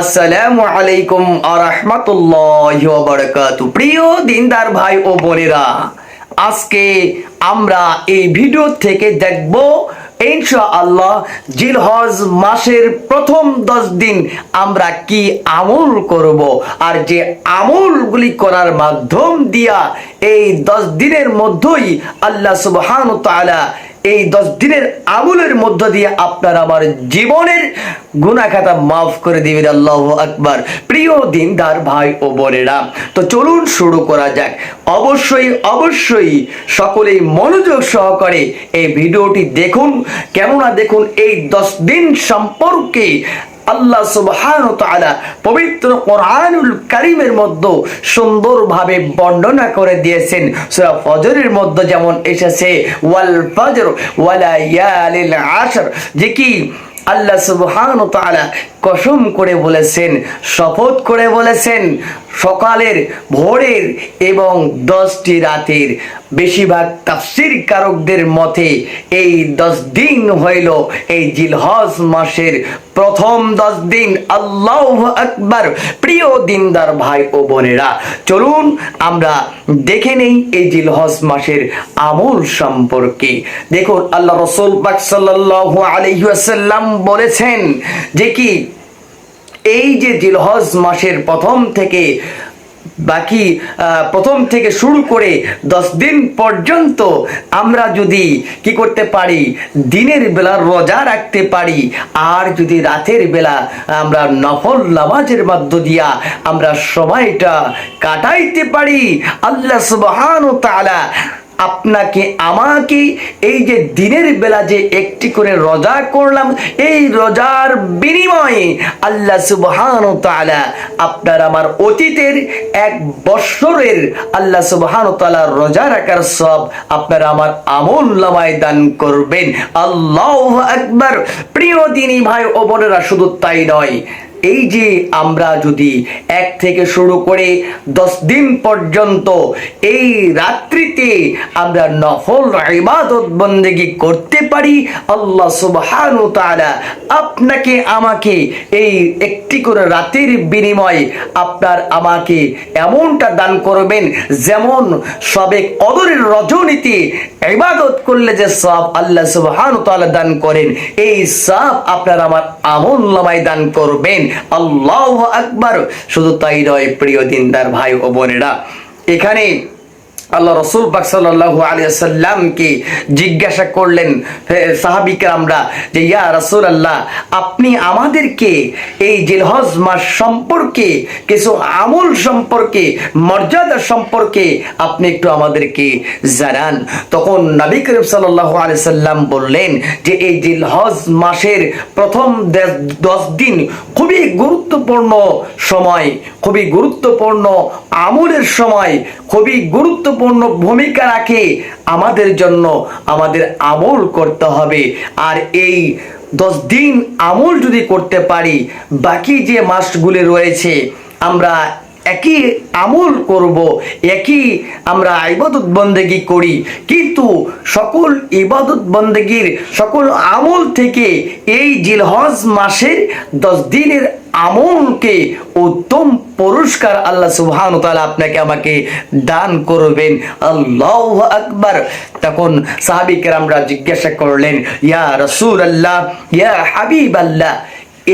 আসসালামু আলাইকুম ওয়া রাহমাতুল্লাহি ওয়া বারাকাতুহু। প্রিয় দিনদার ভাই ও বোনেরা, আজকে আমরা এই ভিডিও থেকে দেখব ইনশাআল্লাহ জিলহজ মাসের প্রথম 10 দিন আমরা কি আমল করব, আর যে আমলগুলি করার মাধ্যম দিয়া এই 10 দিনের মধ্যেই আল্লাহ সুবহানাহু ওয়া তাআলা এই 10 দিনের আমলের মধ্য দিয়ে আপনার আমার জীবনের গুনাহ খাতা মাফ করে দিবেন। আল্লাহু আকবার। প্রিয় দিনদার ভাই ও বোনেরা, তো চলুন শুরু করা যাক। অবশ্যই সকলেই মনোযোগ সহকারে এই ভিডিওটি দেখুন। কেননা দেখুন, এই 10 দিন সম্পর্কে আল্লাহ সুবহানাহু ওয়া তাআলা পবিত্র কোরআনুল কারীমের মধ্যে সুন্দরভাবে বর্ণনা করে দিয়েছেন। সূরা ফজরের মধ্যে যেমন এসেছে ওয়াল ফজর ওয়া লায়ালিল আশর, যে কি আল্লাহ সুবহানাহু ওয়া তাআলা কসম করে বলেছেন, শপথ করে বলেছেন সকালের, ভোরের এবং 10টি রাতের। বেশিরভাগ তাফসীর কারকদের মতে এই 10 দিন হইল এই জিলহজ মাসের প্রথম 10 দিন। আল্লাহু আকবার। প্রিয় দিনদার ভাই ও বোনেরা, চলুন আমরা দেখে নেই এই জিলহজ মাসের আমল সম্পর্কে। দেখুন, আল্লাহ রাসূল পাক সাল্লাল্লাহু আলাইহি ওয়াসাল্লাম বলেছেন যে কি এই যে জিলহজ মাসের প্রথম থেকে শুরু করে 10 দিন পর্যন্ত আমরা যদি কি করতে পারি, দিনের বেলা রোজা রাখতে পারি, আর যদি রাতের বেলা আমরা নফল নামাজের মধ্য দিয়া আমরা সময়টা কাটাইতে পারি, আল্লাহ সুবহানাহু ওয়া তাআলা আপনাকে আমাকে এই যে দিনের বেলা যে একটি করে রোজা করলাম, এই রোজার বিনিময়ে আল্লাহ সুবহানাহু ওয়া তাআলা আপনার আমার অতীতের 1 বছরের আল্লাহ সুবহানাহু ওয়া তাআলা রোজা রাখার সব আপনার আমার আমলনামায় দান করবেন। আল্লাহু আকবার। প্রিয় দিনী ভাই ও বোনেরা, শুধু তাই নয়, এই যে আমরা যদি 1 থেকে শুরু করে 10 দিন পর্যন্ত এই রাত্রিতে আমরা নফল ইবাদত বন্দেগী করতে পারি, আল্লাহ সুবহানাহু ওয়া তাআলা আপনাকে আমাকে এই একটি করে রাতের বিনিময়ে আপনার আমাকে এমনটা দান করবেন যেমন সবে কদরের রজনীতে ইবাদত করলে যে সওয়াব আল্লাহ সুবহানাহু ওয়া তাআলা দান করেন, এই সওয়াব আপনার আমার আমলনামায় দান করবেন। আল্লাহু আকবার। শুধু তাই নয়, প্রিয় দিনদার ভাই ও বোনেরা, এখানে আল্লাহ রাসূল পাক সাল্লাল্লাহু আলাইহি ওয়াসাল্লামকে জিজ্ঞাসা করলেন সাহাবী কেরামরা যে ইয়া রাসূলুল্লাহ, আপনি আমাদেরকে এই জিলহজ মাস সম্পর্কে কিছু আমল সম্পর্কে, মর্যাদা সম্পর্কে আপনি একটু আমাদেরকে জানান। তখন নবী করিম সাল্লাল্লাহু আলাইহি ওয়াসাল্লাম বললেন যে এই জিলহজ মাসের প্রথম 10 দিন খুবই গুরুত্বপূর্ণ সময়, খুবই গুরুত্বপূর্ণ আমলের সময়, খুবই গুরুত্বপূর্ণ ভূমিকা রাখে আমাদের জন্য। আমাদের আমল করতে হবে, আর এই 10 দিন আমল যদি করতে পারি, বাকি যে মাসগুলি রয়েছে আমরা একই আমল করব, একই আমরা ইবাদত বন্দেগী করি, কিন্তু সকল ইবাদত বন্দেগীর সকল আমল থেকে এই জিলহজ মাসের 10 দিনের আমলকে উত্তম পুরস্কার আল্লাহ সুবহানাহু ওয়া তাআলা আপনাকে আমাকে দান করবেন। আল্লাহু আকবার। তখন সাহাবী কেরামরা জিজ্ঞাসা করলেন, ইয়া রাসূলুল্লাহ, ইয়া হাবিবাল্লাহ,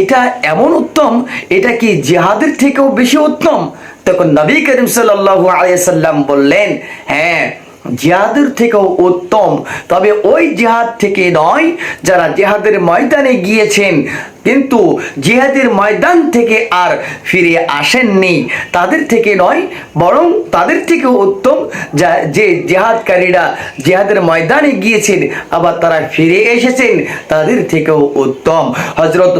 এটা এমন উত্তম, এটা কি জিহাদের থেকেও বেশি উত্তম? তখন নবী করিম সাল্লাল্লাহু আলাইহি ওয়াসাল্লাম বললেন, হ্যাঁ, জিহাদের থেকেও উত্তম, তবে ওই জিহাদ থেকে নয় যারা জিহাদের ময়দানে গিয়েছেন কিন্তু জিহাদের ময়দান থেকে আর ফিরে আসেননি, তাদের থেকে নয়, বরং তাদের থেকেও উত্তম যে জিহাদকারীরা জিহাদের ময়দানে গিয়েছেন আবার তারা ফিরে এসেছেন, তাদের থেকেও উত্তম। হযরত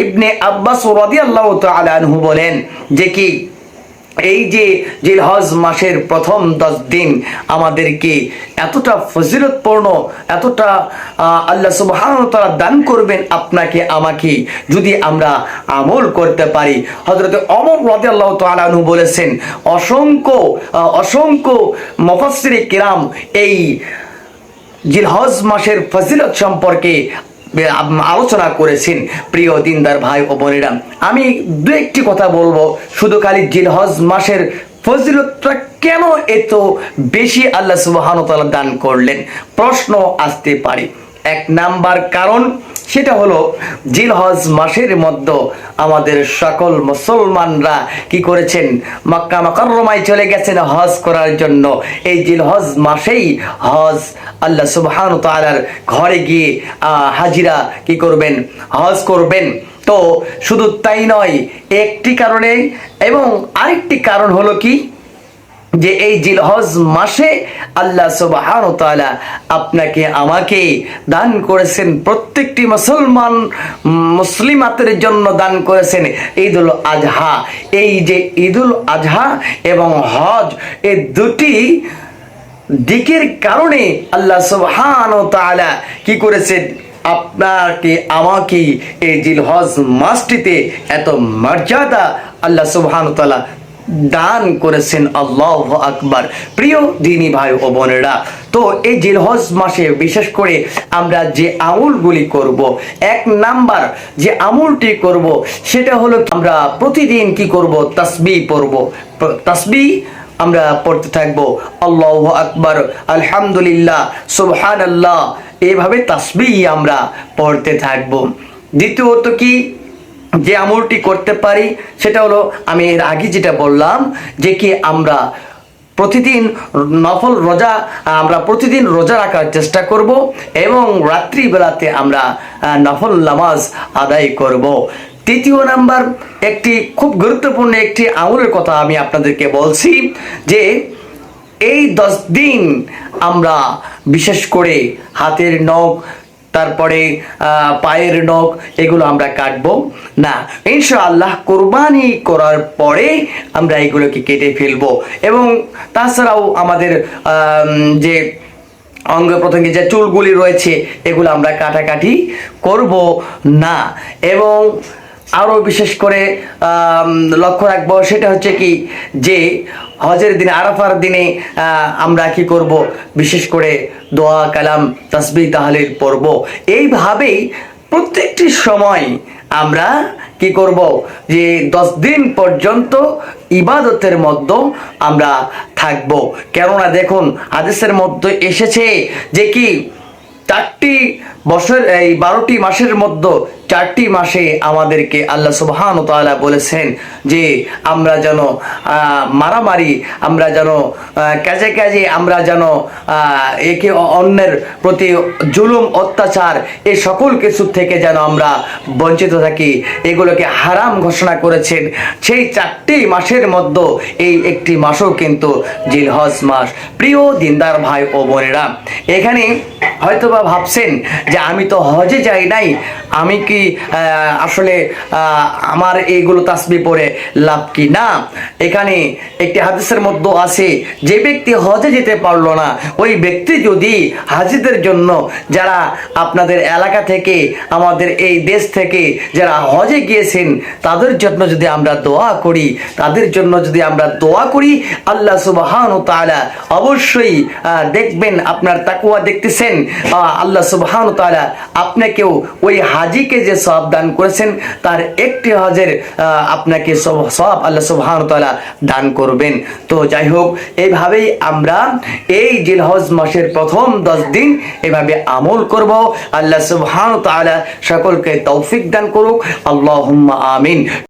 ইবনে আব্বাস রাদিয়াল্লাহু তাআলা আনহু বলেন যে কি এই যে জিলহজ মাসের প্রথম 10 দিন আমাদেরকে এতটা ফজিলতপূর্ণ, এতটা আল্লাহ সুবহানাহু ওয়া তাআলা দান করবেন আপনাকে আমাকে যদি আমরা আমল করতে পারি। হযরত ওমর রাদিয়াল্লাহু তাআলা আনহু বলেছেন, অসংখ্য মুফাসসিরে কিরাম এই জিলহজ মাসের ফজিলত সম্পর্কে আলোচনা করেছেন। প্রিয় দিনদার ভাই ও বোনেরা, আমি দু একটি কথা বলবো। শুধু খালি জিলহজ মাসের ফজিলতটা কেন এত বেশি আল্লাহ সুবহানাহু ওয়া তাআলা দান করলেন, প্রশ্ন আসতে পারে। এক নাম্বার কারণ সেটা হলো জিলহজ মাসের মধ্যে আমাদের সকল মুসলমানরা কি করেছেন, মক্কা মুকাররমায় চলে গেছেন হজ করার জন্য। এই জিলহজ মাসেই হজ আল্লাহ সুবহানাহু ওয়া তাআলার ঘরে গিয়ে হাজিরা কি করবেন, হজ করবেন। তো শুধু তাই নয়, একটি কারণে, এবং আরেকটি কারণ হলো কি, যে এই জিলহজ মাসে আল্লাহ সুবহানাহু ওয়া তাআলা আপনাকে আমাকে দান করেছেন, প্রত্যেকটি মুসলিমাতের জন্য দান করেছেন ঈদুল আজহা। এই যে ঈদুল আজহা এবং হজ, এই দুটি দিকের কারণে আল্লাহ সুবহানাহু ওয়া তাআলা কি করেছেন, আপনাকে আমাকে এই জিলহজ মাসটিতে এত মর্যাদা আল্লাহ সুবহানাহু ওয়া তাআলা দান করেছেন। আল্লাহু আকবার। প্রিয় দিনী ভাই ও বোনেরা, তো এই জিলহজ মাসে বিশেষ করে আমরা যে আমলগুলি করব, এক নাম্বার যে আমলটি করব সেটা হলো আমরা প্রতিদিন কি করব, তাসবিহ পড়ব। তাসবিহ আমরা পড়তে থাকবো, আল্লাহু আকবার, আলহামদুলিল্লাহ, সুবহানাল্লাহ, এইভাবে তাসবিহ আমরা পড়তে থাকবো। দ্বিতীয়ত কি যে আমলটি করতে পারি সেটা হলো, আমি এর আগে যেটা বললাম, যে কি আমরা প্রতিদিন নফল রোজা, আমরা প্রতিদিন রোজা রাখার চেষ্টা করব এবং রাত্রিবেলাতে আমরা নফল নামাজ আদায় করব। তৃতীয় নাম্বার, একটি খুব গুরুত্বপূর্ণ একটি আমলের কথা আমি আপনাদেরকে বলছি, যে এই 10 দিন আমরা বিশেষ করে হাতের নখ, তারপরে পায়ের নখ, এগুলো আমরা কাটবো না। ইনশাআল্লাহ কোরবানি করার পরে আমরা এগুলোকে কেটে ফেলবো। এবং তাছাড়াও আমাদের যে অঙ্গ প্রত্যঙ্গে যে চুলগুলি রয়েছে এগুলো আমরা কাটাকাটি করব না। এবং আরও বিশেষ করে লক্ষ্য রাখবো সেটা হচ্ছে কি, যে হজের দিনে, আরাফার দিনে আমরা কি করব, বিশেষ করে দোয়া কালাম তাসবিহ তাহলিল পড়ব। এইভাবেই প্রত্যেকটি সময় আমরা কি করব, যে 10 দিন পর্যন্ত ইবাদতের মধ্যে আমরা থাকব। কেননা দেখুন, হাদিসের মধ্যে এসেছে যে কি 4টি বছর, এই 12টি মাসের মধ্যে 4টি মাসে আমাদেরকে আল্লাহ সুবহানাহু ওয়া তাআলা বলেছেন যে আমরা যেন মারামারি, আমরা যেন কাজে কাজে, আমরা যেন একে অন্যের প্রতি জুলুম অত্যাচার, এই সকল কিছু থেকে যেন আমরা বঞ্চিত থাকি, এগুলোকে হারাম ঘোষণা করেছেন। সেই 4টি মাসের মধ্যে এই একটি মাসও কিন্তু জিলহজ মাস। প্রিয় দিনদার ভাই ও বোনেরা, এখানে হয়তোবা ভাবছেন যে আমি তো হজে যাই নাই, আমি কি আসলে আমার এইগুলো তাসবিহ পড়ে লাভ কি? না, এখানে একটি হাদিসের মধ্যে আছে, যে ব্যক্তি হজে যেতে পারলো না, ওই ব্যক্তি যদি হাজিদের জন্য, যারা আপনাদের এলাকা থেকে, আমাদের এই দেশ থেকে যারা হজে গিয়েছেন, তাদের জন্য যদি আমরা দোয়া করি, তাদের জন্য যদি আমরা দোয়া করি, আল্লাহ সুবহানাহু ওয়া তাআলা অবশ্যই দেখবেন, আপনার তাকওয়া দেখতেছেন, আল্লাহ সুবহানাহু ওয়া তাআলা আপনাকেও ওই হাজিকে যে সওয়াব দান করেছেন তার একটি হজের আপনাকে সওয়াব আল্লাহ সুবহানাহু ওয়া তাআলা দান করবেন। তো যাই হোক, এইভাবেই আমরা এই জিলহজ মাসের প্রথম 10 দিন এভাবে আমল করব। আল্লাহ সুবহানাহু ওয়া তাআলা সকলকে তৌফিক দান করুক। আল্লাহুম্মা আমিন।